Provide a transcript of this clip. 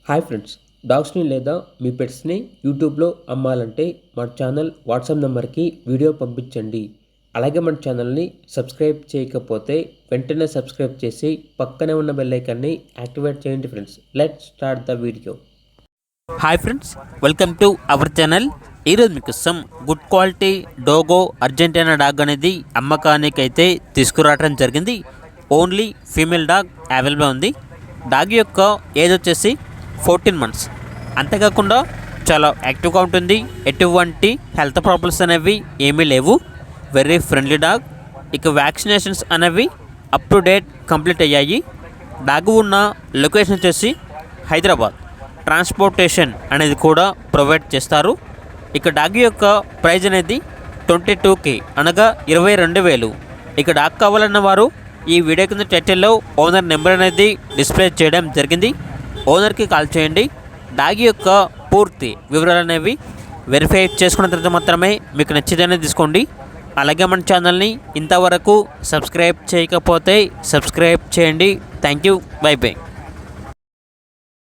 Hi friends, డాగ్స్ని లేదా మీ పెట్స్ని యూట్యూబ్లో అమ్మాలంటే మన ఛానల్ వాట్సాప్ నెంబర్కి వీడియో పంపించండి. అలాగే మన ఛానల్ని సబ్స్క్రైబ్ చేయకపోతే వెంటనే సబ్స్క్రైబ్ చేసి పక్కనే ఉన్న బెల్ ఐకాన్ని యాక్టివేట్ చేయండి friends. Let's start the video. Hi friends, welcome to our channel. ఈరోజు మీకోసం గుడ్ క్వాలిటీ డోగో అర్జెంటీనా డాగ్ అనేది అమ్మకానికి అయితే తీసుకురావడం జరిగింది. ఓన్లీ ఫీమేల్ డాగ్ అవైలబుల్ ఉంది. డాగ్ యొక్క ఏజ్ వచ్చేసి 14 months. అంతేకాకుండా చాలా యాక్టివ్గా ఉంటుంది. ఎటువంటి హెల్త్ ప్రాబ్లమ్స్ అనేవి ఏమీ లేవు. Very friendly dog. ఇక వ్యాక్సినేషన్స్ అనేవి అప్ టు డేట్ కంప్లీట్ అయ్యాయి. డాగ్ ఉన్న లొకేషన్ వచ్చేసి హైదరాబాద్. ట్రాన్స్పోర్టేషన్ అనేది కూడా ప్రొవైడ్ చేస్తారు. ఇక డాగ్ యొక్క ప్రైజ్ అనేది 22K అనగా 22,000. ఇక డాగ్ కావాలన్న వారు ఈ వీడియో కింద టైటిల్లో ఓనర్ నెంబర్ అనేది డిస్ప్లే చేయడం జరిగింది. ఓనర్కి కాల్ చేయండి. డాగ్ యొక్క పూర్తి వివరాలు అనేవి వెరిఫై చేసుకున్న తర్వాత మాత్రమే మీకు నచ్చితేనే తీసుకోండి. అలాగే మన ఛానల్ని ఇంతవరకు సబ్స్క్రైబ్ చేయకపోతే సబ్స్క్రైబ్ చేయండి. Thank you. By by.